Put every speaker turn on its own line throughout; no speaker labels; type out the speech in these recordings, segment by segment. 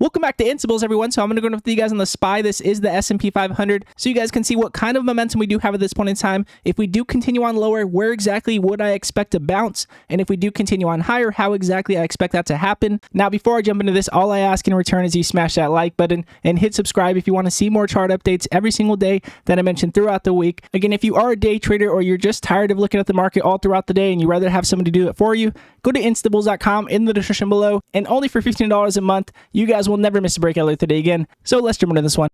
Welcome back to Instables, everyone. So I'm going to go with you guys on the SPY. This is the S&P 500. So you guys can see what kind of momentum we do have at this point in time. If we do continue on lower, where exactly would I expect to bounce? And if we do continue on higher, how exactly I expect that to happen? Now, before I jump into this, all I ask in return is you smash that like button and hit subscribe if you want to see more chart updates every single day that I mentioned throughout the week. Again, if you are a day trader or you're just tired of looking at the market all throughout the day and you'd rather have somebody do it for you, go to instables.com in the description below. And only for $15 a month, you guys will never miss a breakout alert today again. So let's jump into this one.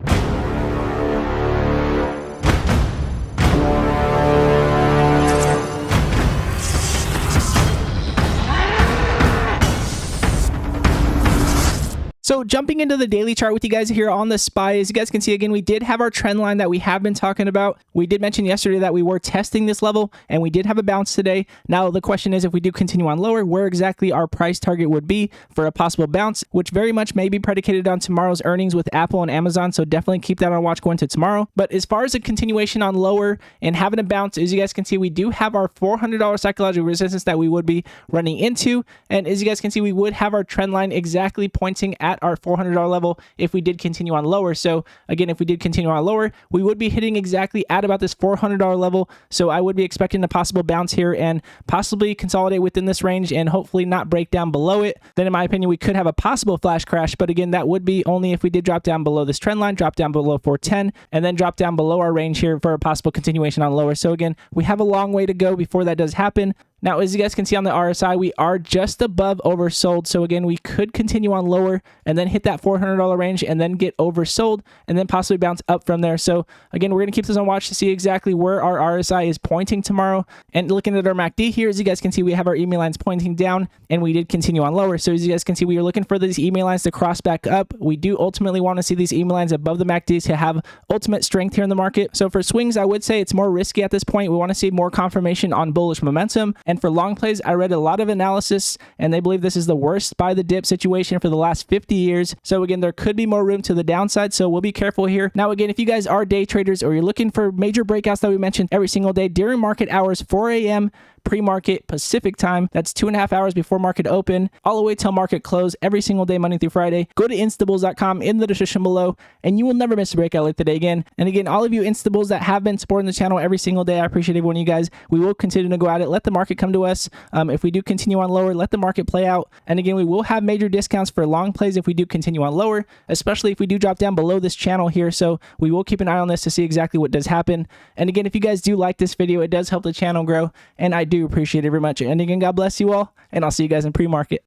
So jumping into the daily chart with you guys here on the SPY, as you guys can see, again, we did have our trend line that we have been talking about. We did mention yesterday that we were testing this level and we did have a bounce today. Now the question is, if we do continue on lower, where exactly our price target would be for a possible bounce, which very much may be predicated on tomorrow's earnings with Apple and Amazon. So definitely keep that on watch going to tomorrow. But as far as a continuation on lower and having a bounce, as you guys can see, we do have our $400 psychological resistance that we would be running into. And as you guys can see, we would have our trend line exactly pointing at our $400 level if we did continue on lower. So again, if we did continue on lower, we would be hitting exactly at about this $400 level. So I would be expecting a possible bounce here and possibly consolidate within this range and hopefully not break down below it. Then in my opinion, we could have a possible flash crash. But again, that would be only if we did drop down below this trend line, drop down below 410, and then drop down below our range here for a possible continuation on lower. So again, we have a long way to go before that does happen. Now, as you guys can see on the RSI, we are just above oversold. So again, we could continue on lower and then hit that $400 range and then get oversold and then possibly bounce up from there. So again, we're going to keep this on watch to see exactly where our RSI is pointing tomorrow. And looking at our MACD here, as you guys can see, we have our EMA lines pointing down and we did continue on lower. So as you guys can see, we are looking for these EMA lines to cross back up. We do ultimately want to see these EMA lines above the MACD to have ultimate strength here in the market. So for swings, I would say it's more risky at this point. We want to see more confirmation on bullish momentum. And for long plays, I read a lot of analysis and they believe this is the worst buy the dip situation for the last 50 years. So again, there could be more room to the downside. So we'll be careful here. Now, again, if you guys are day traders or you're looking for major breakouts that we mentioned every single day during market hours, 4 a.m., pre-market Pacific time, that's 2.5 hours before market open, all the way till market close every single day, Monday through Friday. Go to instables.com in the description below, and you will never miss a breakout like today again. And again, all of you instables that have been supporting the channel every single day, I appreciate every one of you guys. We will continue to go at it. Let the market come to us. If we do continue on lower, let the market play out. And again, we will have major discounts for long plays if we do continue on lower, especially if we do drop down below this channel here. So we will keep an eye on this to see exactly what does happen. And again, if you guys do like this video, it does help the channel grow, and I do appreciate it very much. And again, God bless you all, and I'll see you guys in pre-market.